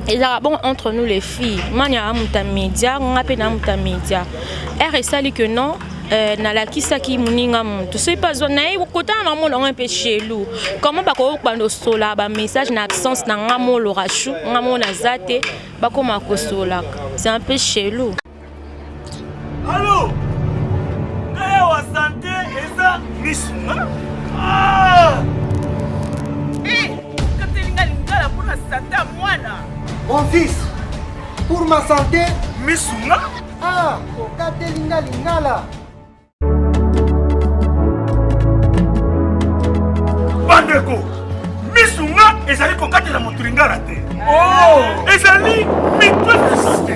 Et là, bon, entre nous les filles, moi, il y a un média, on a un média. Elle est que non. Na la kisa ki muninga muntu so pas zona côté na mo un peu chelou comment ba ko kwando sola ba message na absence na ngamo lo rashu ngamo na zate ba ko makosola c'est un peu chelou. Allô kaya wa santé eza misuma ah katelinga lingala pour la santé mwana mon fils pour ma santé misuma ah katelinga lingala bandeko misunga ezali kokatela motu lingala te ezali mitwana santé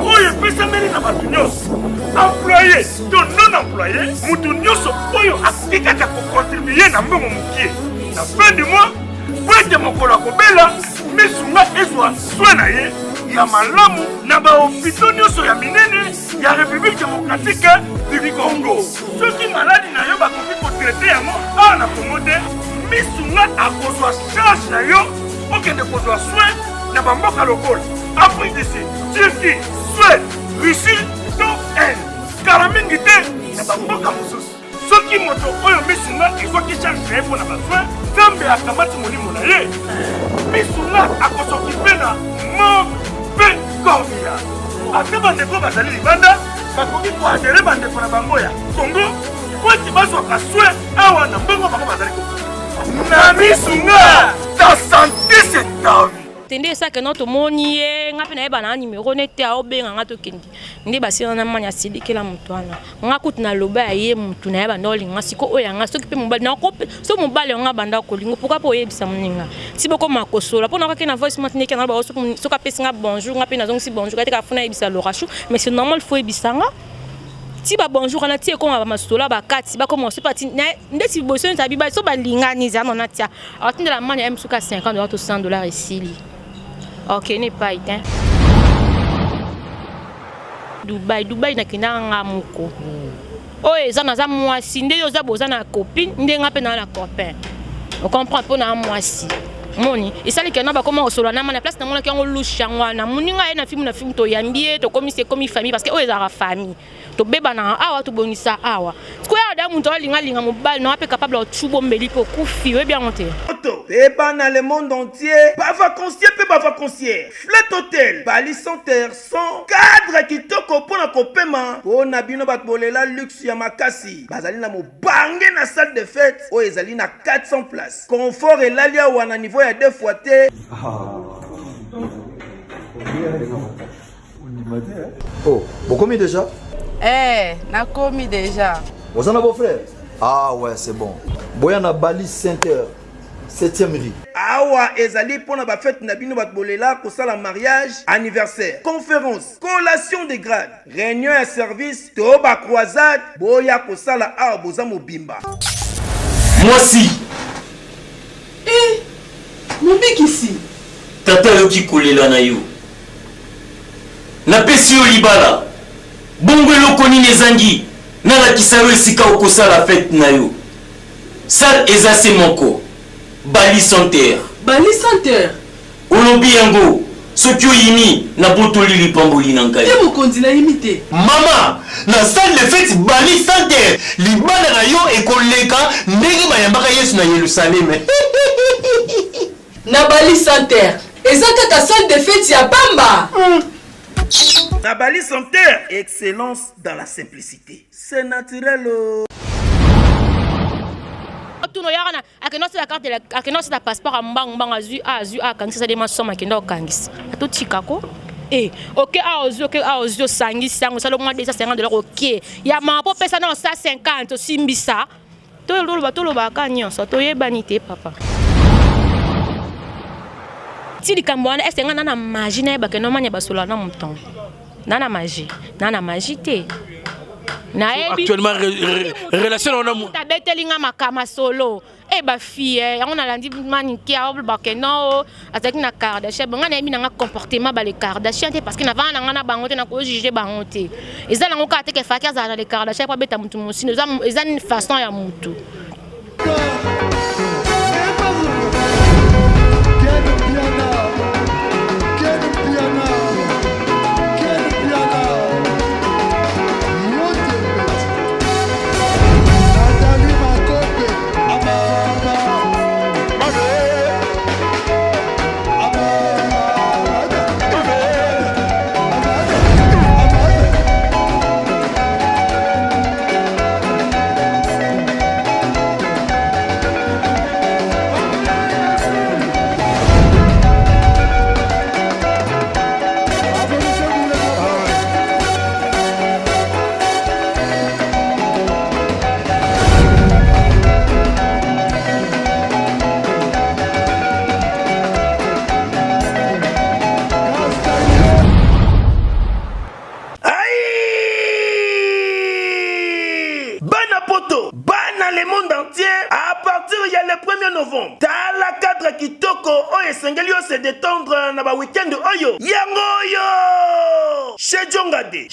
oyo epesameli na bato nyonso employé to non employé motu nyonso oyo akoki kaka kocontribue na mbongo mokie na fin du mois po ete mokolo akobela misunga ezwa soin na ye ya malamu na bahopito nyonso ya minene ya république démocratique du Congo soki maladi na yo bakoki kotraite yango awa na Congo te misunga akozwa charge na yo okende kozwa soin na bamboka lokola Afrique du Sud, Turquie, Suède, Russie to Inde kala mingi te na bamboka mosusu soki moto oyo misunga ezwaki charge na ye mpo na basoin nzambe akamati molimo na ye misunga akosokipe na mpe korbia ate bandeko bazali libanda bakoki koadere bandeko na bango ya Congo po eti bazwaka soin awa na mbongo bango bazali kokoki na misunga ta santé c'est ta vie tende ça que notre monier ngapi na eba na numéro nete a obenga ngato kendi ndi basi na manya sidikela mutwana ngakuti na loba ye mutu na eba ndolinga siko oya nga soki pe mobali na ko so mobali nga banda ko lingo pourquoi po yebisa muninga si boko makosola pona ka na voice maintenant ke na ba so ka pesinga bonjour ngapi na zongi si bonjour ka te ka funa yebisa lo rashu mais c'est normal faut yebisanga si ba bonjour na tie ko ba masola ba kati ba commencer parti ndesi boso ntabi ba so ba lingani za na tia atinde la manya msuka $50 to $100 ici. Ok, n'est pas éteint. Dubaï na kinanga muko. Oh, ça na za mwasi nde yo za boza na copine nde ngape na copain. On comprend pas na mwasi. Moni, et ça les kana ba comment osola na mana place na mona ki ngo lusha ngwana. Muninga na film to yambie to comme c'est comme famille parce que oh ezara famille. To beba na awa to bonisa awa. Ko ya da muntu linga mobile na pe capable de chubo mbeli po kufi we bien monter. Peba dans le monde entier, pas vacancier, pas vacancier. Flat Hotel, Bali Center, son cadre qui toko pour na kopema. On a bino batbolela luxe ya makasi. Bazali na mo bangé na salle de fête. O ezali na 400 places. Confort et l'alia ou na niveau ya 2 fois té. Oh, vous commis déjà? Na commis déjà. Vous en avez vos frères? Ah ouais, c'est bon. Boya na Bali Center. 7e rue. Awa ezali pona ba fête na bino batbolela ko sala mariage, anniversaire, conférence, collation de grade, réunion et service, to ba croisade, boya ko sala awa boza mobimba. Moi si. Mobiki ici. Tata yoki kolela na yo. Na pesi yo libala. Bongo eloko nini ezangi. Na la kisaro esika okosala fête na yo. Sal ezase moko. Bali Center. Bali Center. Olobi yango. Soki oyini na botoli lipamboli na ngai. Te mokonzi na imité. Mama, na salle de fête Bali Center. Libala na yo ekoleka ndenge bayambaka Yesu na Yerusalem. Na Bali Center. Eza kaka salle de fête ya Bamba. Na Bali Center, excellence dans la simplicité. C'est naturel. Tout no yara na akenosi la carte akenosi la passeport mbang azu akangisa de masoma kenda okangisa atotika ko OK aozu sangisi yango salo mwa $250 OK ya mapo pesa na $150 simbisa to loba ka nyonso to yebani te papa ti likamwana est nga na magie na ba keno manya basola na muton na magie te. Actuellement, relation on a mon. Ta betelinga makama solo. Ba fille, on a lundi maniki a bakeno, ataki na Kardashian. Bon, on a mis un comportement ba les Kardashian parce que na vana ngana bangote na ko juger bangote. Ezala ngoka ateke fakia za les Kardashian pa beta mutu musi. Eza une façon ya mutu. tokozala na ba weekend oyo yango oyo chez Jongade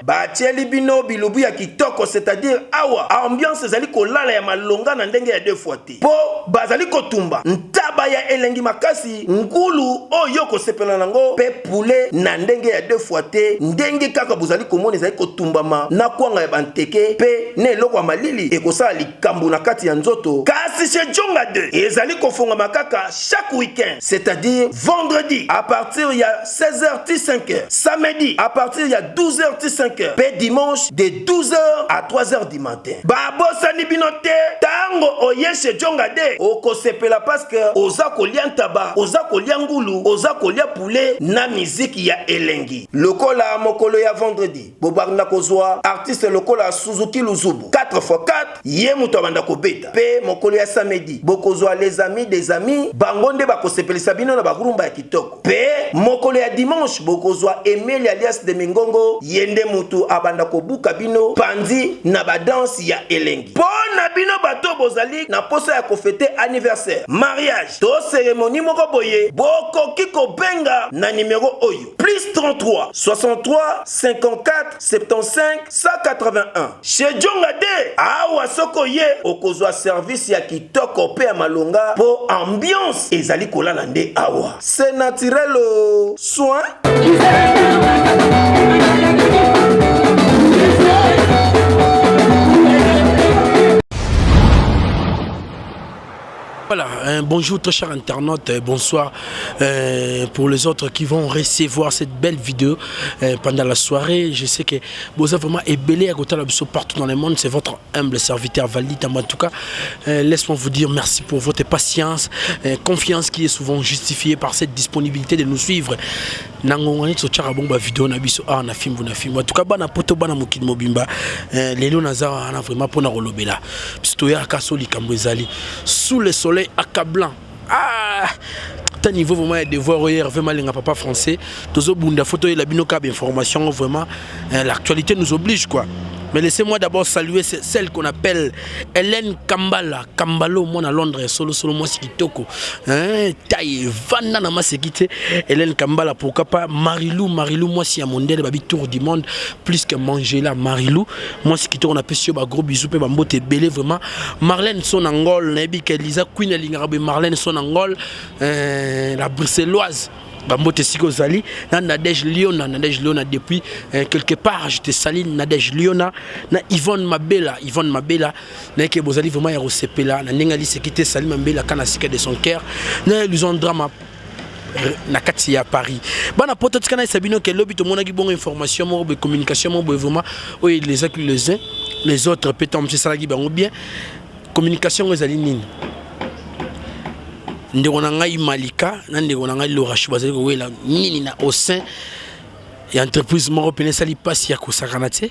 batieli bino bilubu ya kitoko, c'est-à-dire awa ambiance ezali kolala ya malonga na ndenge ya 2 fois te po bazali kotumba ntaba ya elengi makasi ngulu oyo kosepela nango pe poulet na ndenge ya 2 fois te ndenge kaka bozali komona ezali kotumbama na kwanga ya banteke pe ne eloko ya malili ekosala likambo na kati ya nzoto. Kasi chez Jongade ezali kofungama kaka chaque week-end, c'est-à-dire vendredi à partir ya 16h-5h, samedi à partir ya 12h-5h, pe dimanche de 12h à 3h du matin. Babosani binote tango oye chez Jongade okosepela parce que oza kolia ntaba, oza kolia ngulu, oza kolia poulet na miziki ya elengi. Lokola mokolo ya vendredi bobarna kozwa artiste lokola Suzuki Luzubu 4x4 ye muto abanda kobeta. Pe mokolo ya samedi bokozwa les amis des amis bangonde bakosepelisa bino na bagurumba ya kitoko. Pe mokolo ya dimanche bokozwa Emile alias de Mingongo yende mutu abanda kobuka bino pandi na badansi ya elengi. Pona bino bato bozali na posa ya kofete anniversaire, mariage to cérémonie moko boye bokoki kobenga na numéro oyo +33 63 54 75 181. Chez Jongade awa soko ye okozwa service ya kitoko pe ya malonga po ambiance ezali kolala nde awa. C'est naturel soin. Voilà, bonjour très chers internautes, bonsoir pour les autres qui vont recevoir cette belle vidéo pendant la soirée. Je sais que vous avez vraiment ébellé à côté de la partout dans le monde. C'est votre humble serviteur Valdi. En tout cas, laisse-moi vous dire merci pour votre patience, confiance qui est souvent justifiée par cette disponibilité de nous suivre. Nangongani tsochara bomba vidéo na biso na film en tout cas bana poto bana mokili mobimba lelo nazara na vraiment pona rolobela pisto ya kasoli kambezali sous le soleil accablant. T'as niveau vraiment de devoir hier vraiment les papa français tozo bunda photo et la binoka information vraiment l'actualité nous oblige quoi. Mais laissez-moi d'abord saluer celle qu'on appelle Hélène Kambala. Kambalo, moi à Londres, solo moi c'est kitoko. Taille, vanda na masekite. Hélène Kambala, pourquoi pas Marilou, moi si à mon dé, babi tour du monde, plus que manger là, Marilou. Moi c'est kitoko, on a pêché un gros bisou, bambo te belé vraiment. Marlène son Angol, Nebi Kelisa, Queen Elingarabe, Marlène son Angol, la bruxelloise. Bambote Siko Zali, Nadège Liona depuis quelque part, je te salue Nadège Liona, na Yvonne Mabela, na ke bozali vraiment ya resepela, na ningali sekite Salim Mabela kana sika de son cœur, na illusion drama na kati ya Paris. Bana poto tikana sabino ke lobi to mona ki bon information mo be communication mo vraiment oui les uns les autres pétant monsieur Salagi bango bien communication ezali nini. Ndeko na ngai Malika na ndeko na ngai Lorachu bazali ko wela nini na au sein ya entreprise moko pene sali passe ya kosakana te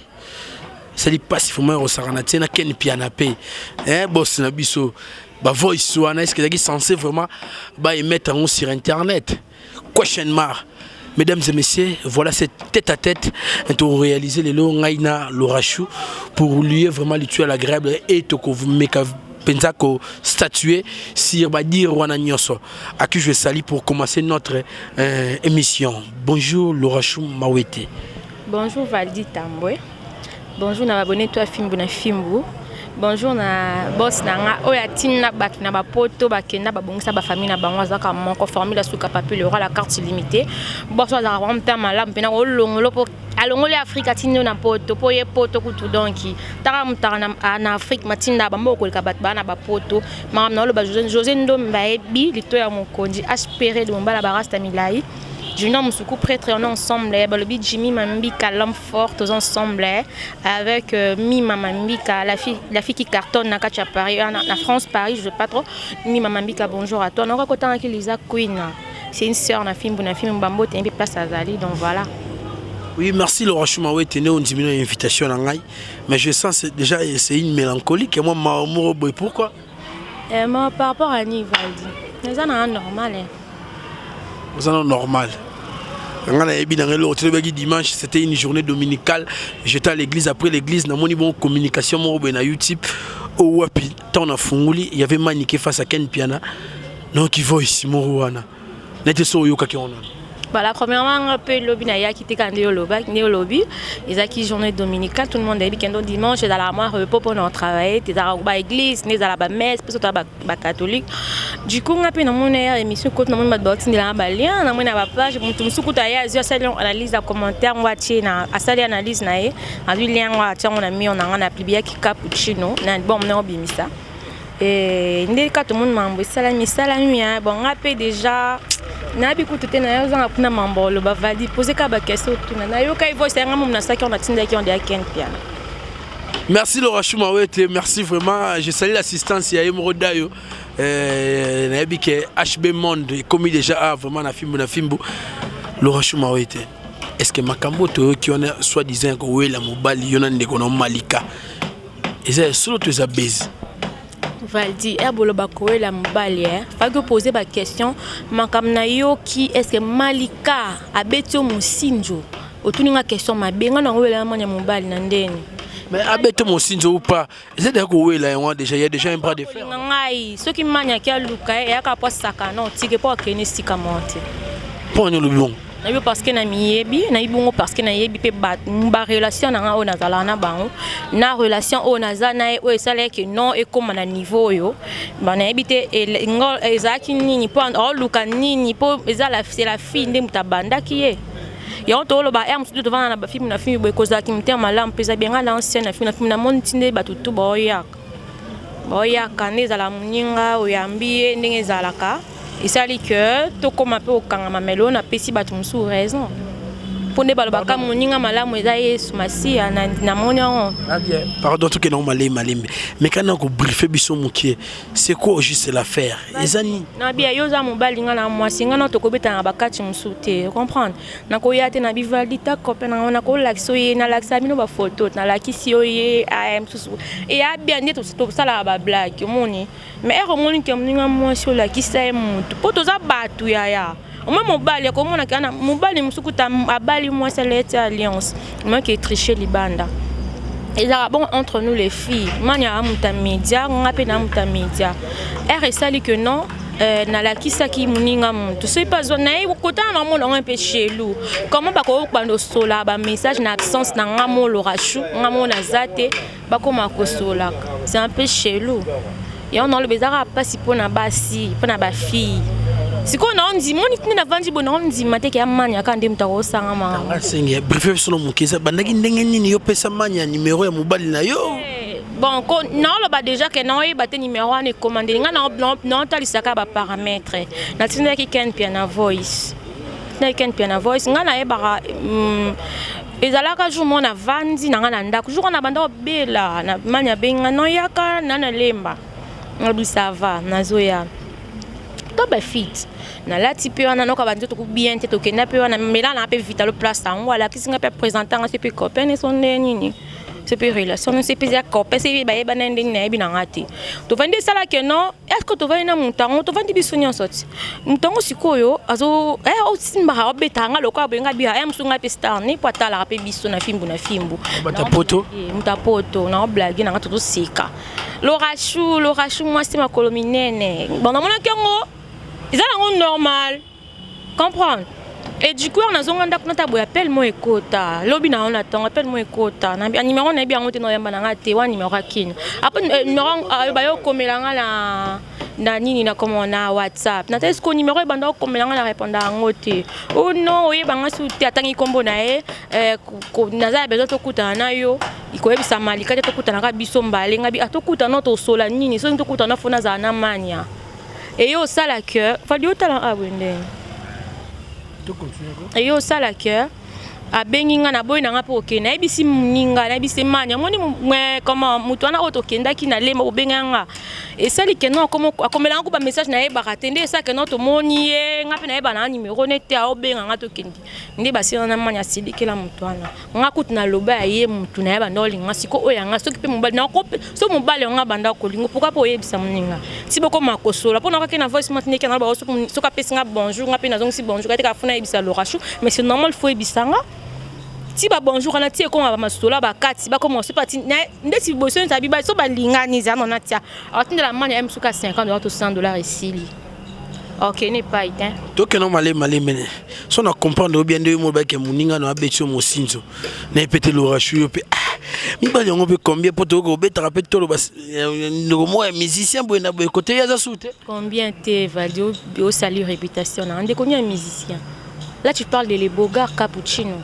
sali passe fuma ya kosakana te na ken piana pe boss na biso ba voice wana est-ce que est censé vraiment ba émettre en sur internet question mark. Mesdames et messieurs, voilà cette tête à tête pour réaliser les longs ngaina Lorachu pour lui vraiment lui l'agréable et toko meka Penzako statué sur Badir Wananyoso, à qui je salue pour commencer notre émission. Bonjour Lorachu Mawete. Bonjour Valdi Tambwe. Bonjour na abonné toi Fimbu na Fimbu. Bonjour na boss na nga oya tinna bak na ba poto bakenda ba bongisa ba famille na bango zaka moko formule suka papier le roi la carte illimitée. Boss wa za ramta malam pena olongolo po alongoli Afrika tinno na poto po ye poto kutu donki tara mutara na Afrique matinda ba moko ka bat bana ba poto mam na lo ba José Ndomba ebi lito ya mokonzi aspiré de mbala barasta milai. Junior Moussoukou prêtre on est ensemble le Jimmy Mambika l'homme fort tous ensemble avec Mima Mambika la fille qui cartonne na Kacha Paris na France Paris je sais pas trop Mima Mambika bonjour à toi on raconte avec Lisa Queen c'est une sœur na film Bambo t'es un peu place à Zali donc voilà. Oui merci Lorachu Mawete né on diminue l'invitation à ngai mais je sens déjà c'est une mélancolique et moi m'amour pourquoi moi par rapport à Nivaldi les ana normal vous en normal. Dimanche, c'était une journée dominicale. J'étais à l'église. Après l'église, dans mon bon communication, mon YouTube, au Wapi, il y avait Maniké face à Ken Piana. Donc, il va ici, Morouana. N'était so yoka qui on. Voilà, premièrement, un peu le lobby n'a quitté quand il y a au lobby. Ils ont qui journée dominicale, tout le monde est week-end dimanche, dans la moire repos pour nous travailler, t'es à la église, t'es à la messe, puis surtout à catholique. Du coup, on a pu dans mon émission côté dans mon boxing de la balien, dans mon page, je me suis coupé à dire ça analyse à commentaire, on va tirer à ça analyse naé, à lui lien on a tiens on a mis on a publié qui cappuccino, na bon on a bien mis ça. Et ndé quand tout le monde m'a envoyé salami bon on a fait déjà nabi kututé na yo zanga kuna mambo lo bavadi poser ka ba question tuna na yo kai voice nga mumna saki on a tinda ki on de ken piano. Merci Laura Choumawete, merci vraiment. Je salue l'assistance ya Emro Dayo. Nabi ke HB Monde commis déjà vraiment na fimbu. Laura Choumawete. Est-ce que makambo to qui on a soi-disant ko wela mobali yona ndeko no malika. Eza solo to za base. Valdi, Erbolo Bakoe la mobali, faut que poser la question, makamna yo qui est-ce que Malika a beto musinjo? Autour de question ma benga na wela manya mobali na ndeni. Mais a beto musinjo ou pas? C'est d'accord wela déjà il y a déjà un bras de fer. Ngai, ceux qui manya ki aluka ya ka pas saka non, tike pas keni sika monte. Pour nous le bon. Na yo parce que na miyebi na ibungo parce que na yebi pe ba relation na o nazala na bango na relation o nazana e o esale que non e comme na niveau yo ba na ebite ngol ezaki nini po o luka nini po ezala c'est la fille ndé mutabanda ki ye ya to lo ba em tout devant na ba film na film bo koza ki mtem malam pesa bien na ancienne na film na monde tinde ba tutu boya kaneza la muninga o yambie ndenge zalaka. Et ça dit que tout comme un peu au Kangama Melo n'a pas si battu sous raison. Pour ne pas le moninga malamu ezaye sumasi na monia. Pardon tout que non malé. Mais quand on briefe biso mukie, c'est quoi juste l'affaire? Ezani. Na bia yoza mobali nga na mwasi nga na to kobeta na bakati musute, comprendre? Na ko yate na bivalita copain na ko lakso ye na laksa bino ba photo na lakisi yo ye am susu. Et a bien net to sala ba blague moni. Mais er moni ke mninga mwasi la kisa mutu. Poto za batu ya. Moi mobali comme on a kana mobali musukuta abali moi c'est l'être alliance moi qui tricher libanda et là bon entre nous les filles mania amuta media ngape na amuta media er sali que non na la kisa ki muninga muntu c'est pas zona e kota na monde un peu chelou comment ba ko bando sola ba message na absence na ngamo lorashu ngamo na zate ba ko makosola c'est un peu chelou et on a le bezara pas si pour na basi pour na ba fille. Si on a dit, mon équipe n'a pas dit, on dit, maté qu'il y a mania quand il m'taro sangama. C'est bref sur le mukeza. Bandagi ndengeni ni yo pesa mania numéro ya mobile na yo. Bon, non là déjà que non il batte numéro on est commandé. Nga non tali saka ba paramètres. Na tinda ki ken piano voice. Na ken piano voice nga na e bara ezalaka jour mon avandi na nga na ndako. Jour on a banda bela na mania benga non yaka na lemba. Ngabi ça va na zoya. Ba fit na la type on a no ka banzo to bien te to kenda pe on a mela na pe vita le place en wala kisinga pe présentant c'est pe copain et son nini c'est pe relation c'est pe ya copain c'est ba yeba na nding na yebi na ngati to vende sala que non est-ce que to va ina mutango to vende bisonya sorti mutango sikoyo azo o simba ha obetanga lokwa benga bi ha msunga pe star ni pata la pe biso na fimbu bata poto mutapoto na blague na ngato to sika l'orachou moi c'est ma colominene bon na mona kengo ils ont normal comprendre et du coup on a zonga kuna tabo appelle-moi ekota lobi na on attend appelle-moi ekota na numéro na bien ngote no yamba na ngate wa numéro akini après numéro bayo komelanga na nini na comment na WhatsApp na est-ce que numéro banda komelanga na répondre ngote oh non oye banga suti atangi kombo na na za bezo to kuta na yo ikoyebisa malika to kuta na ka biso mbale ngabi atokuta no to sola nini so to kuta na fona za na mania. Et yo ça la cœur, fallait au talent à wende. Et yo ça la cœur, a benginga na boy na nga po ke na ebisi muninga na ebisi manya moni comment mutwana auto kenda ki na lema obenganga. Et ça li que non comme akomela ngo ba message na e ba ratende ça que non to moni e ngape na e ba na numéro nete a obenganga to kendi. Ndi ba sina na manya sidi kila mutwana. Nga kutu na loba ye mutu na e ba ndoli nga siko oya nga soki pe mobali na ko so mobali nga banda ko lingo pourquoi po yebisa muninga. Si boko makosola pona ka na voice maintenant ke na ba so ka pesa nga bonjour ngape na zongi si bonjour ka funa yebisa lorashu mais c'est normal faut yebisanga. Si ba bonjour on a tié comme ba mastola ba kati ba commencer parti ndesi boso ntabi ba so ba lingani za non atia alors tinde la mania msuka $50 to $100 ici Ok, n'est pas éteint. Donc non malé mais si on comprendre bien de mo ba ke muninga no abetio mo sinzo na pété l'orachou pe mi ba yango pe combien pour to go beta rapet to lo bas no mo musicien bo na bo côté ya za soute Combien t'es valide au salut réputation on est combien musicien. Là tu parles de les Bogarts Cappuccino.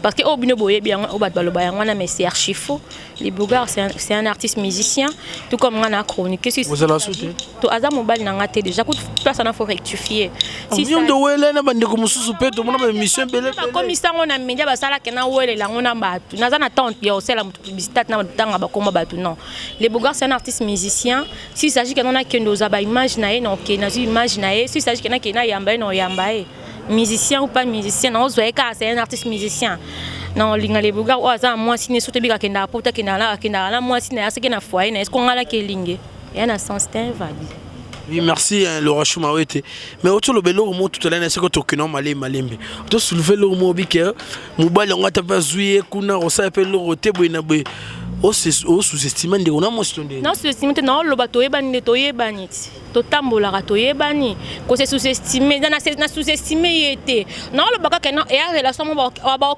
Parce que au bino boye bien au bat baloba yango mais c'est archi faux. Les Bogarts c'est un artiste musicien tout comme on a chronique. Qu'est-ce que vous allez sauter to aza mobile na ngate déjà coup place on a faut rectifier. Si ça de wele na bande ko mususu pe to mona émission belé comme ça on a média basala ke na wele la ngona batu naza na tante ya osela mutu publicité na tanga ba koma batu non. Les Bogarts c'est un artiste musicien. S'il s'agit que on a kendo za ba image na ye non ke na image na ye s'il s'agit que na ke na yamba no yamba ye. Musicien ou pas musicien, non, c'est un artiste musicien. Non, les Bogarts, moi, si nous sommes bien qu'il y a un pote qui est là, moi, si nous sommes bien foyer, est-ce qu'on a là qui est lingué? Il y a un sens, c'est invalide. Oui, merci, Laura Choumawete. Mais autour de l'eau, moi, tout à l'heure, c'est que tu as malé, malembe. Tu soulevé l'eau, moi, bique, Mouba, on a pas joué, qu'on a s'appelle l'eau, t'es au sous-estimé de on a mentionné. Non, sous-estimé, non, le bateau est banni, toye banni. Totambola, toye banni. Quand c'est sous-estimé, dans la sous-estimé, était. Non, le baga, et à relation,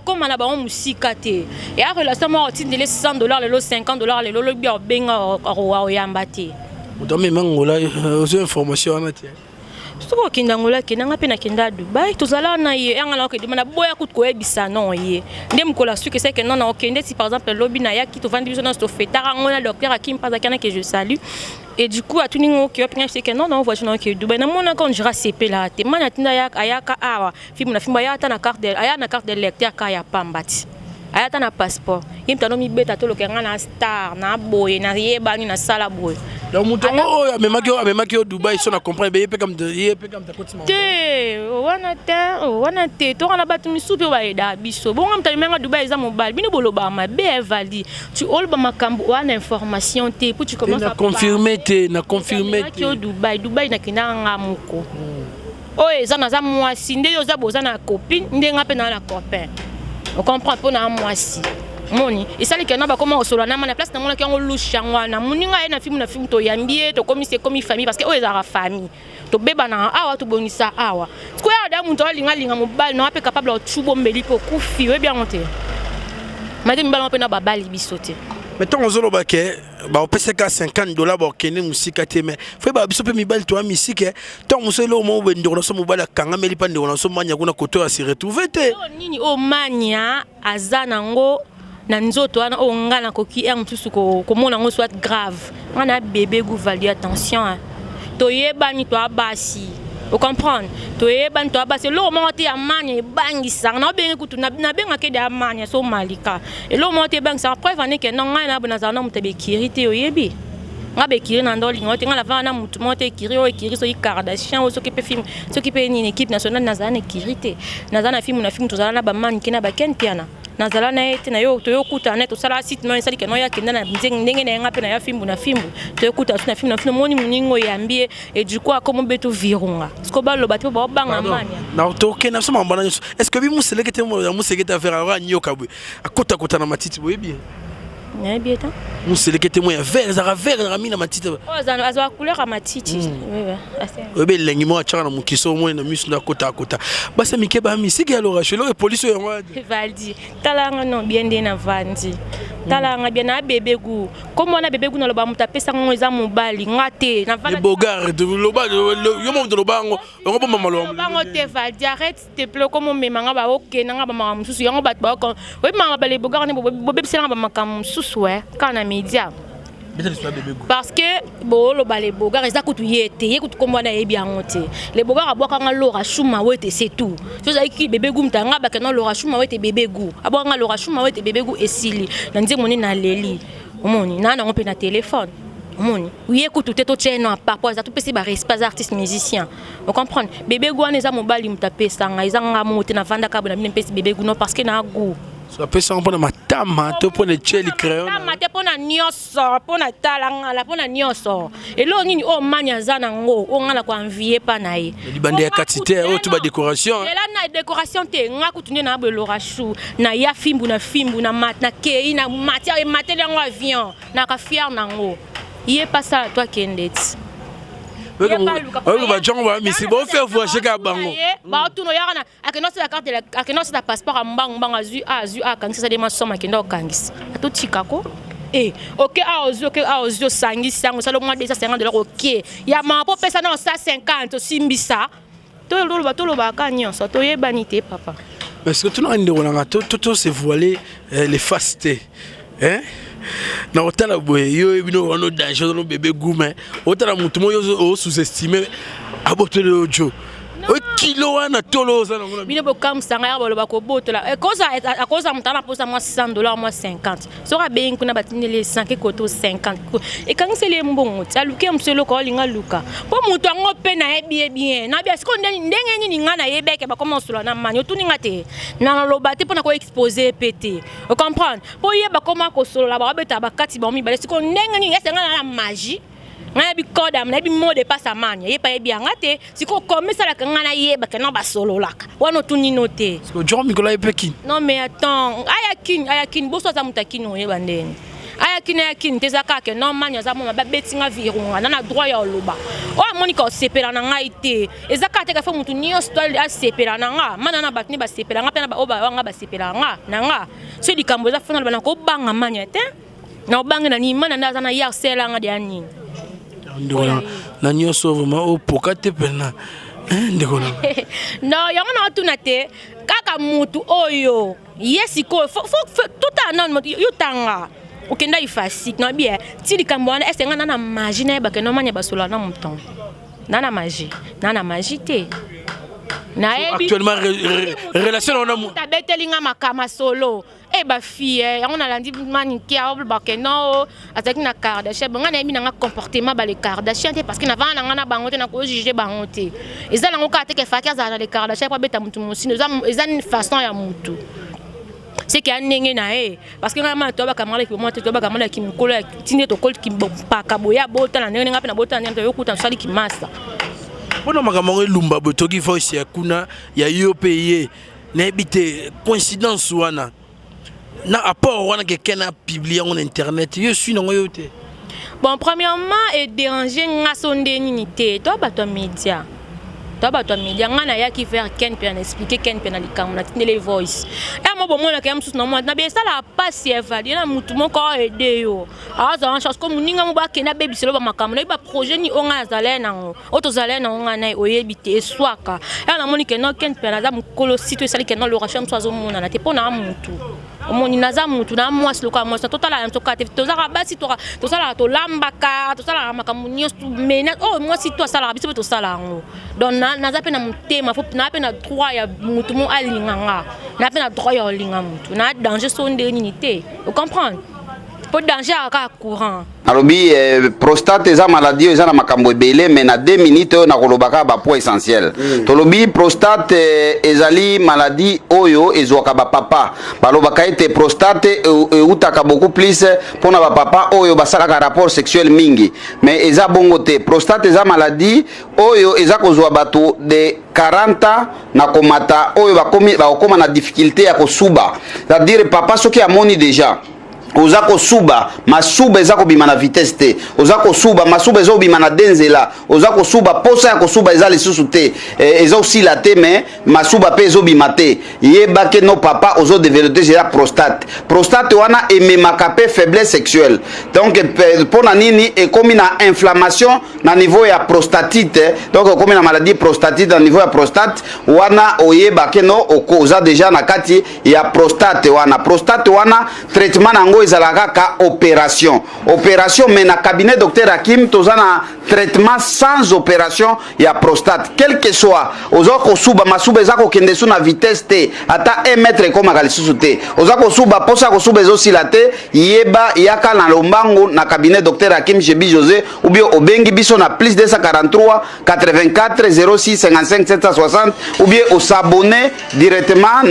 comme on a ba musique, et à relation, on tient les $100, les $50, les lolos bien benga au yambati. Dans mes mains, on a aux informations en matière. Soko kindangola kinanga pe na kenda Dubai tozala na ye ngala ko demana boya ku ko ebisa non ye ndem ko la su que c'est que non na okende si par exemple lobby na ya ki to vandi biso na sto feta ngona docteur Akim Pazakana que je salue et du coup à tout ningo ki opinion c'est que non non voiture que Dubai na mona quand je CP là te mana tinda ya ayaka awa film na fimba ya ta na carte de lecteur ka ya pambati ayata na passeport yimtano mi beta to lokenga na star na boye na yebani na sala boye. Donc oh même qui au Dubaï ils sont à comprendre be comme ta kotima. Wana te to na batu misupe wa eda biso. Bon am talimenga Dubaï za mobile bino boloba ma be vali. Tu olba makambo wana information te pour tu commences à confirmer qui au Dubaï na kinanga muko. Oh eza na za mwasi nde yo za boza na copine ndenga pe na copain. On comprend pas na mwasi. Moni et ça les que na ba comment solo na na place na mona ki on lusha ngwana muninga na film to yambie to comme c'est comme famille parce que o ezara famille to beba na awa to bonisa awa ko ya da muntu alinga mobile na pe capable de chubo mbeli po kufi we bien monter madame bala pe na babali bisote mettons on zolo baké ba opesa ka $50 ba kene musika te mais faut ba biso pe mibali to musique to muselo mo bendo na so mobile kanga meli pande na so manya kuna koto a se retrouver te nini o manya azana ngo na nzoto wana o ngana koki er mtusu ko mona ngo soit grave ngana bébé go vali attention to yebani to abasi o comprendre to yebani to abasi lo mo te amanya bangi sang na benga kutu na benga ke de amanya so malika et lo mo te bangi sang preuve ane ke non ngana bona zana mutebe kirite o yebi ngabe kiri na ndoli ngote ngala vana mutu mote kiri o kiri so Kardashian o so ki pe film so ki pe ni équipe nationale na zana kirite na zana film to zana na ba man kina ba ken piana nazala na ete na yo to yokuta na to sala site no esali ke no ya kenda na ndenge na nga pe na ya fimbu na fimbu to yokuta na film moni muningo yambie et du coup comme beto virunga sko ba lo bato ba banga mania na to ke na so mambana est-ce que bi muselekete mo musekete affaire ara nyoka bwe akota na matiti boye bien na bien ta muselekete mo ya vert na mina matiti oh za azwa couleur à matiti oui be lengi mo achana na mukiso mo na misu na kota basa mikeba misiki ya Laura Chelo police yo Valdi talanga non bien de na vandi talanga bien na bébé gu comme on a bébé gu na loba mutapesa ngo eza mobali ngate na vandi Bogarts de loba yo mo de lobango ngo mama lo bango te Valdi arrête s'il te plaît comme memanga ba OK nanga ba mama mususu yango bat ba ko we mama ba les Bogarts ne bobe sela ba makam mususu kana media parce que bon le balé Bogarts eza kutu yete kutu kombo na yebi angote les Bogarts aboka nga Laura Choumawete c'est tout so za ki bébé gu mtanga ba kana Laura Choumawete bébé gu aboka nga Laura Choumawete bébé gu esili na nze moni na leli omoni na ngo pe na téléphone omoni oui kutu te to tcheno par rapport à tout pesi ba respect artiste musicien on comprend bébé gu eza mobali mtapesa nga eza nga mote na vanda ka bona mine pesi bébé gu non parce que na gu so pesa on pona matama to pona cheli crayon matama te pona nyoso pona talanga la pona nyoso et lo nini o manya zana ngo o ngala ko envier pa na ye libande ya katite o to ba décoration et là na décoration te nga kutunye na be Laura Chou na ya fimbu na mat na kei na matière et matériel en avion na ka fier na ngo yé pas ça toi kendet mais c'est bon faire voyager à Bango. Bah tout no yana akeno la carte akeno la passeport à mbang azu quand ça dema soma kendo kangis. Ato chikako. Eh, OK aozu sangi sango salo mwa 250 $, OK. Ya ma po pesa na 150 simbisa. To lo ba kanyo so to yebanité papa. Parce que tout le monde tout se voiler les fastés. Hein? Na otala boye yo ebino ono danger no bébé gourmet. Otala mutu mo yo sous-estimer abotele ojo. O kilo wana tolo za ngona. Bino bokam sanga ya bolo bakobotola. Koza mutana posa moi $100 moi 50. Sora ben kuna batinele 100 koto 50. E quand c'est les mbongo, ta luke mselo ko linga luka. Po mutu ngo pe na ebie bien. Na bia siko ndenge ni ngana yebeke ba comment solo na manyo tu ngate. Na lobate pona ko exposer pété. Vous comprenez? Po yeba comment ko solo la ba beta ba kati ba mi ba siko ndenge ni yesanga na magie. Na bi code na bi mot de passe à mania yepa yebi ngate siko comme ça la ngana yeba ke na ba solo laka wana tuni noter siko John Nicolas Epekin. Non mais attends ayakin boso za mutakino yeba ndeni ayakin tezaka ke non mania za mama ba betinga virunga na droit ya loba o monika sepela na ngai te ezaka te ka fa mutu nyo style a sepela na nga mana na batni ba sepela nga pe na ba oba nga ba sepela nga na nga se likambo za fana bana ko banga mania te na obanga na ni mana na za na ya sela nga de ani. Na nyoso vraiment o pokate pena ndeko na no yango na tuna te kaka mutu oyo yesiko tout non yutanga okenda ifasik na bien ti likambo wana esenga na magie na ba ke no manya basola na muton na magie te na actuellement relation on a tabetelinga makama solo e ba fille on a landi mani ki a ba ke no ataki na Kardashian banga na mi na comportement ba le Kardashian te parce que na vana ngana bango te na ko juger bango te ezala ngo ka te ke fakia za na le Kardashian pa beta mutu musino eza une façon ya mutu c'est qu'il y a ndenge na parce que ngama to ba kamala ki mo te to ba kamala ki mukolo ya tinde to kol ki pa kaboya bota na ndenge ngapi na bota na to yokuta sali ki masa. Bona makambo elumba botoki voice ya kuna ya UPE na ebite coïncidence wana na apport wana quelqu'un a publié en internet je suis non yote. Bon premièrement et déranger ngasonde ninité toi ba to média ngana ya ki faire ken pe na expliquer ken pe na likambo na tindele voice et moi bon na kayam sous na moi na bien ça la passe évaluer na mutu moko aider yo aza en chance comme ninga mo ba kena baby selo ba makambo na ba projet ni onga zale na oto zale na onga na oyebite swaka et na moni ke no ken pe na za mukolo site sali ke no lo racham so azo mona na te pona mutu omoni naza mutu na mwasi loka mwasi total ya ntoka te tozaka basi to sala to lambaka to sala makambo nyonso mena oh mwasi to sala biso to sala ngo donc naza pe na mutema fo na pe na droit ya mutu mo alinganga na pe na droit ya linga mutu na danger so ndeni te vous comprendre pour danger à courant. Alobi prostate eza maladie eza na makambo ebele mais na 2 minutes na kolobaka ba point essentiel. Tolobi prostate ezali maladie oyo ezwaka ba papa. Balobaka ete prostate utaka beaucoup plus pona ba papa oyo basalaka rapport sexuel mingi. Mais eza bongo te prostate eza maladie oyo eza kozwa bato de 40 na komata oyo bakoma na difficulté ya kosuba. C'est-à-dire papa soki amoni déjà ozako suba masuba ezako bima na vitesse te ozako suba masuba ezo bima na denzela ozako suba posa ya kosuba eza lisusu te ezo sila te mais masuba pe ezo bima te yeba ke no papa ozo développer déjà prostate wana ememaka pe faiblesse sexuelle donc pona nini ekomi na inflammation na niveau ya prostatite donc ekomi na maladie prostatite na niveau ya prostate wana oyeba ke no okoza déjà na kati ya prostate wana traitement nango ezalaka ka opération mais na cabinet docteur Hakim tozana traitement sans opération ya prostate quel que soit ozoko suba masuba ezako kende su na vitesse te ata 1 mètre koma kalisusu te ozako suba posa ko suba ezosila te yeba yaka na lombango na cabinet docteur Hakim Jebi José ou bien obengi biso na plus 243 84 06 55 760 ou bien au s'abonner directement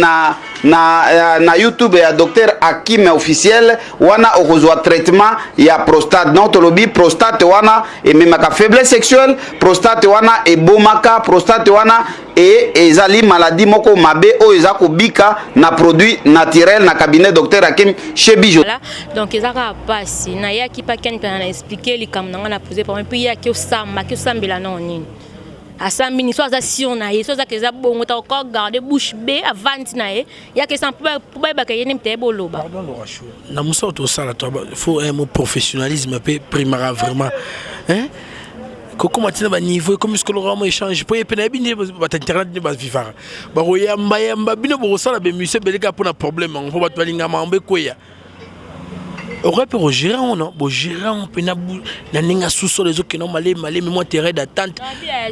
na YouTube ya docteur Hakim officiel wana okozwa traitement ya prostate non tolobi prostate wana ememaka faiblesse sexuelle prostate wana ebomaka prostate wana et ezali maladie moko mabe o eza kobika na produit naturel na cabinet docteur Hakim chez Bijo. Voilà. Donc ezaka passe na yaki pa ken na expliquer likam na na poser pour puis yaki osamba ki osambela na nini. Asambi ni soit si on a soit que za bongo ta encore garder bouche bée avant na ye yaki sans pour ba ka yene mte boloba. Pardon le rachou. Na muso to sala to faut un mot professionnalisme peu primaire vraiment. Hein? Comment tu as niveau comme ce que le ramo échange pour y peine bien internet ne va vivre ba royamba yamba bino bo sala be musée beleka pour un problème on va pas linga mambe koya aurait pu gérer on non bo gérer on peut na ninga sous les autres qui non malé mais moi terrain d'attente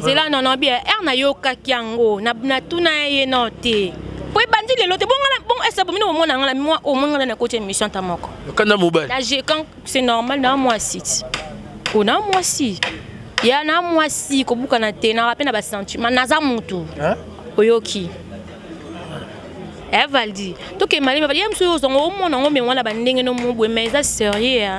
c'est là non bien na yo kakiango na tuna ye noté pour bandi le loté bon est-ce que bino mona ngala moi au moins na côté mission tamoko quand mobile là j'ai quand c'est normal dans moi site on a moi si ya na mwasi kobuka na te na rapena ba sentiment naza mutu oyoki Evaldi to ke mali mabali yamso zongo omona ngombe mwana ba ndenge no mubwe mais ça sérieux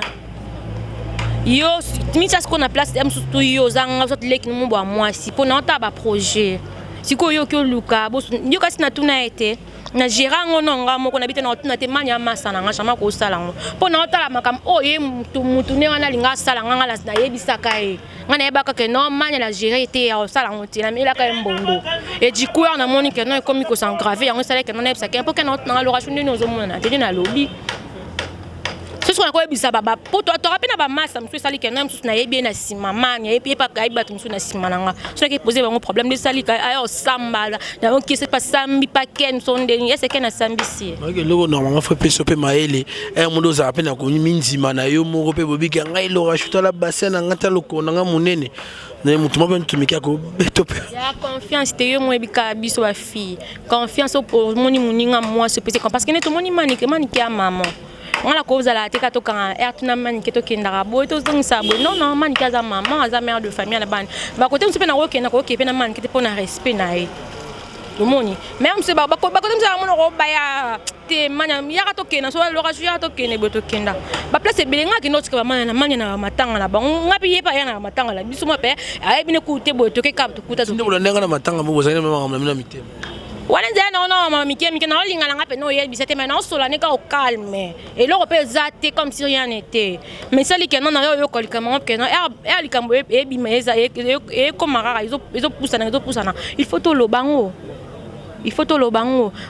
yo mi ça ce qu'on a place yamso to yo zanga so leki no mubwa mwasi po na ta ba projet siko yo ko luka bo yo kasi na tuna été na girango nonga moko na bite na tuna te manya masana nga chama ko sala ngo po na otala makam o ye mutu ne wana linga sala nga la na yebisaka e nga na yebaka ke no manya la gérer te ya sala ngo te na mila ka mbondo et du coup na moni ke no comme ko s'engraver yango sala ke no na yebisaka po ke na lo rashu ndeni ozomona na te na lobby ce qu'on a quoi bisa baba po to rapena ba masa msu sali ke no msu na yebi na sima manya yebi pa ka yebi msu na sima nanga so ke poser bango problème de sali ka ayo samba na on qui c'est pas sambi pa ken son ndeni est-ce que na sambi si ok logo normalement faut peso pe maele mundo za apena ko minzima na yo moko pe bobika ngai lo rashuta la bassin na ngata loko na munene na mutu mabana tumika ko beto pe ya confiance te yo mwebika biso ba fille confiance pour moni muninga moi se pese parce que ne to moni manike a maman ngala ko uzala te ka to kan tuna manike to kendara boy to zongisa boy non manike za maman za mère de famille na bana ba côté mse pe na ko kenda ko kepe na manike te pona respect na ye lumoni même se ba ko mse mona ko baya te manya ya to kenda so lo rashu ya to kende bo to kenda ba place belenga ki notika ba manya na matanga na ba ngapi yepa ya na matanga la biso mo pe ay bine ku te bo to ke kap to kuta zo ndo ndenga na matanga mo bozana mama na mitema wana nzela non mama mike na lingala ngape no yebi c'était maintenant sola ne ka au calme et là on peut zater comme si rien n'était mais ça li kenon na yo ko likama ke no likambo e bi meza e comme rara ils ont poussana il faut to lobango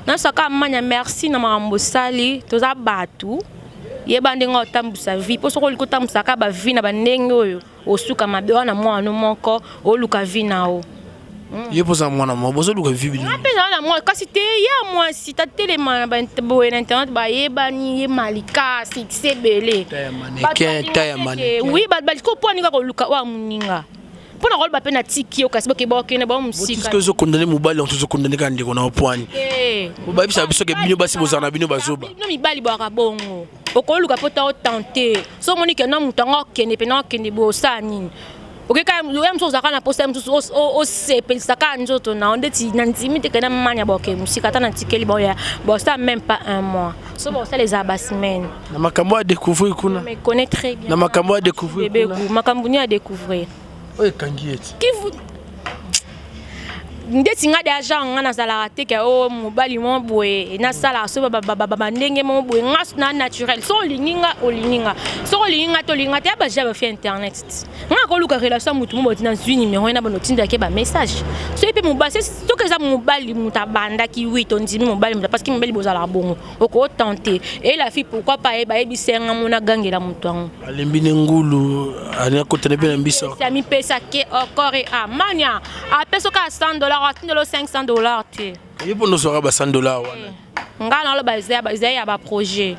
na saka manya merci na mambo sali to za batu ye bande ngo tambusa vie po soko liko tambusa ka ba vie na ba ndenge oyo osuka mabe wana mwana moko oluka vie nao ye poza mwana mo bozo luka vibi apena na moi kasi te ya moi si ta telema ba boye na internet ba ye bani ye malika si sebele ta ya mannequin oui ba ko poni ka ko luka wa muninga pona ko ba pena tiki o kasi ba ke na ba musika parce que zo condamner mobile on zo condamner ka ndeko na poani ba bisa biso ke bino basi bozana bino bazoba no mibali ba ka bongo okoluka pota o tenter so monique na mutango kene pena kene bo sani ok quand même so zakana posta mtu o sepel saka njoto na ondeti na ntimite kana manya boke musika tana tikeli boya bosta même pas un mois so bosta les abassements na makambo à découvrir kuna mais connaît très bien na makambo à découvrir bébé makambo ni à découvrir oye kangieti qui vous ndeti nga deja ngana sala te ke o mobali mo boye na sala so ba ndenge mo boye ngas na naturel so lininga so lininga to linga te ba jaba fi internet nga ko luka relation mutu mo botina zwi numéro na bono tinda ke ba message so epe mobali so que za mobali mutabanda ki 8 on dit mobali parce que mobali bozala bongo oko tenter et la fille pourquoi pas e ba ebisenga mona gangela mutu ango alembine ngulu ani akotene pe na mbiso ça mi pesa ke encore a mania a peso ka $100 $500 te yepo no sera ba $100 wana ngana lo ba ya ba projet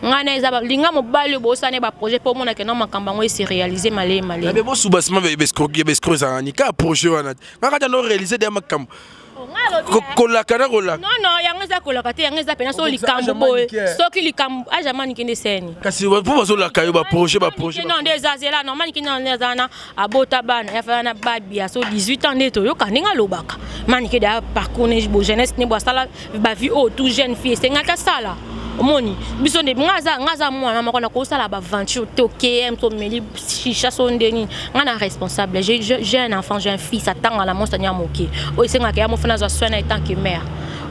ngana eza ba linga mobali bo sane ba projet pour mona ke no makamba ngo se réaliser malé be bo subasma be escroquer za ni ka projet wana ngaka no réaliser de makamba kolakana kolaka non yango eza kolaka te yango eza pena so likambo boye soki likambo ajamani kende seni kasi po bazo la kayo ba projet non des azela normal kende na na abota bana ya fana babia so 18 ans neto yo kaninga lobaka mani kende parcours ne bo jeunesse ne bo sala ba vie au tout jeune fille c'est ngaka sala omoni biso nde ngaza mwana moko na kosala ba aventure toke to meli chicha sondeni ngana responsable j'ai un enfant j'ai un fils atanga la montagne moke o isenga ke ya mofana za soin en tant que mère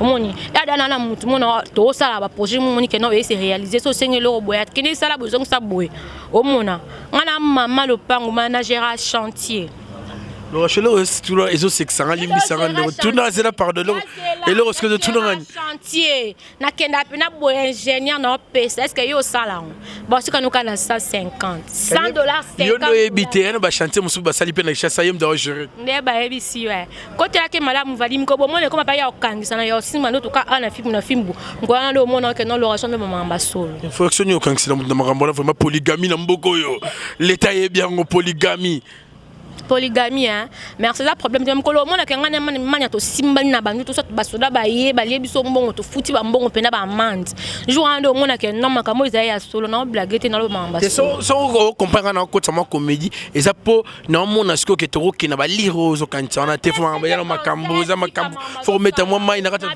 omoni ya dana na mutu mona to sala ba projet moni ke no e se réaliser so sengelo boya kene sala bozong sa boye omona ngana mama lo pango manager à chantier. Le chelo est tout là, ils ont 600 limbi 50 tout là c'est là pardon et le risque de tout là chantier na kenda pena bo ingénieur na pesa est-ce que yo sala bon c'est quand nous kana 150 $100 50 yo no ebité na ba chantier musu ba sali pena chassa yem da gérer ne ba ebisi ouais côté yake malamu vali mko bo mone koma pa ya okangisa na yo sima ndo ka ana film ngwana ndo mona ke no lo rachon de maman ba solo il faut actionner okangisa na makambo na vraiment polygamie na mboko yo l'état est bien en polygamie hein mais c'est ça problème de mkolo mona ke ngana manya to simba na bantu to so basoda ba ye ba lebiso mbongo to futi ba mbongo pena ba mande jour ando mona ke non makamo isa ya solo na blaguete na lo mamba so comprendre na ko tsama comédie et ça po na mona siko ke toro ke na ba liro zo kanti na te fo mamba ya makambo za makambo faut mettre moi mai na kata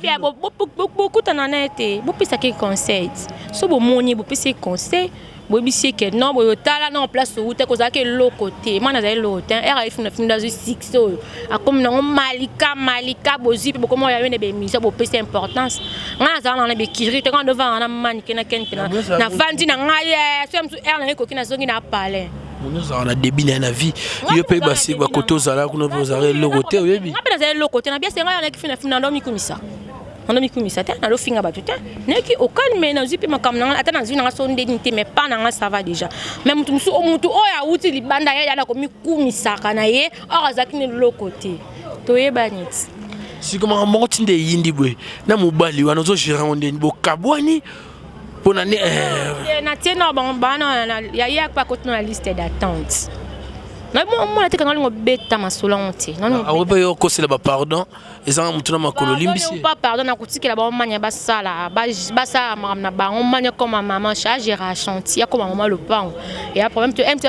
beaucoup tana nete bo pisa ke conseil so bo moni bo pisa conseil bobisi ke non boyo tala na en place où te ko za ke lo côté mana za lo ten era ifuna funda zo 6 so akom na malika bozi pe boko mo ya ne be misa bo pesa importance ngana za na be kiri te quand devant na mani ke na ken na vandi na ngaye so mtu era na ko kina zongi na palais nous on a débit na vie yo pe basi ba koto za la kuno bozare lo côté oyebi ngapena za lo côté na bien senga na kifina funda ndo mikumisa on a mis comme ça na lo finga batuta neki au calme na zipi makamna ata na zina sonde nité mais pas na ça va déjà même mutu oya uti libanda ya ko mikumisaka na ye orazaki ne lo côté to yebanit si comment monti nde yindi bwe na mobali wana zo gérer onde bo kabwani pona ne na tena bana ya pa côté na liste d'attente na moi te kanali ngobeta masolo onte non awe yo ko sela ba pardon ezanga mutu na makolo limbisi pas pardon na kutikela ba manya basala basa na ba manya comme maman charger à chantier comme maman le pan et a problème tu aimes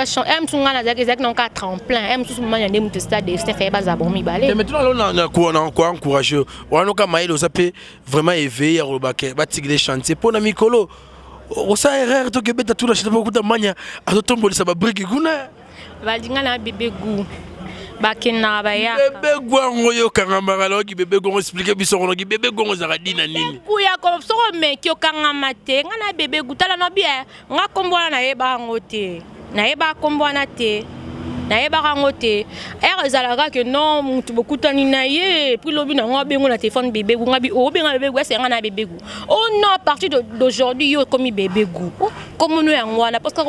ngana zaki na ka tremplin aime tout manya ndemu te stade de fait ba zabomi balé mais maintenant on a encourager wana ka mailo ça peut vraiment éveiller robake ba tigre chantier pona mikolo o sa erreur to kebeta tout la chita beaucoup de manya a to tombolisa ba brique guna valinga na bébé goût bakina baya bébé gwango yo kangamba lo ki bébé gongo expliquer biso ko ki bébé gongo za dina nini ku ya ko so me ki okangama te ngana bébé gutala no bien nga kombwana na yeba ngote na yeba kombwana te na yeba ngote er ezalaka que non mutu bokutani na ye puis lobi na ngabengo na téléphone bébé gu ngabi o benga bébé gu c'est ngana bébé gu oh non à partir d'aujourd'hui yo comme bébé gu comme nous ngwana parce que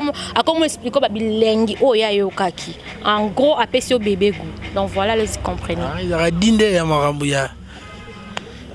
comment expliquer ba bilengi o ya yo kaki en gros apesi au bébé gu donc voilà les comprenez il a dinde ya marambu ya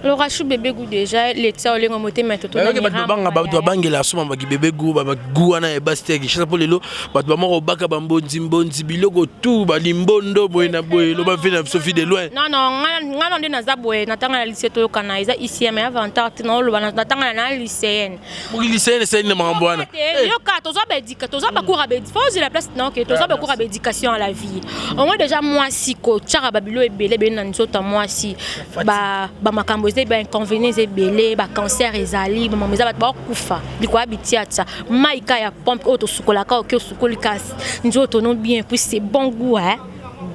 le rachou bébé goût déjà les tsa olengo moté maintenant na ba banga ba to bangela suma ba bébé goût ba goût wana e basteki chasa po lelo ba to moko baka ba mbonzi biloko tout ba limbondo boy na boy lo ba vena Sophie de loin non ngana ndé na za boy na tanga na lycée to kana iza ici mais avant tard na lo ba na tanga na lycéenne mo lycéenne c'est na mambo wana yo ka to za ba éducation to za ba cours à faut la place non que to za ba cours à éducation à la vie au moins déjà moi si ko tchara babilo ebele be na nzota moi si ba makambo ba inconvénients ebele ba cancer ezali ba mameza ba kufa biko abitiatsa maika ya pompe auto sukolaka oke sukolika nzoto non bien puis c'est bon goût hein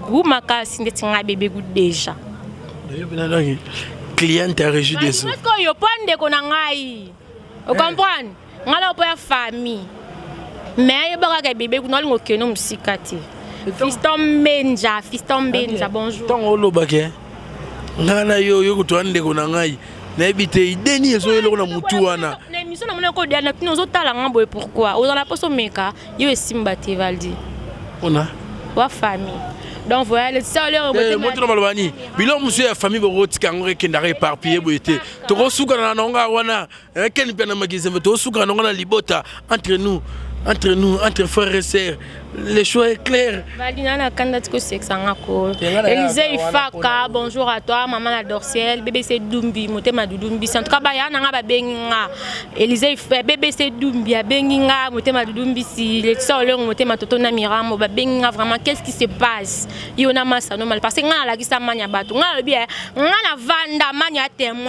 goût makasi ndetinga bébé goût déjà client a régi des autres parce que yo pande ko na ngai o comprendre ngala po ya famille mais yo baka bébé goût no lingo ke no musikati fiston benja bonjour tant olo bake ngana yo kutwande ko na ngai na ebite ideni ezo yelo na mutu wana na émission na mona ko dia na tino zo tala ngambo pourquoi o na poso meka yo esimba te valdi ona wa famille donc voilà le ça le moto na malobani bilo musu ya famille bo rotika ngore kenda réparpiller boyete to ko suka na nonga wana ken pena magize to suka na ngona libota entre frères et sœurs le choix est clair valina na kanda tiko sexanga ko Élisée Ifaka bonjour à toi maman la Dorciel BBC Dumbi motema Dumbi en tout cas ba yana nga ba benga Élisée Ifaka BBC Dumbi a benga motema Dumbi si le solo motema toto na miramo ba benga vraiment qu'est-ce qui se passe yona masa normal parce que nga la kisa manya batu nga bien nga na vanda manya témoin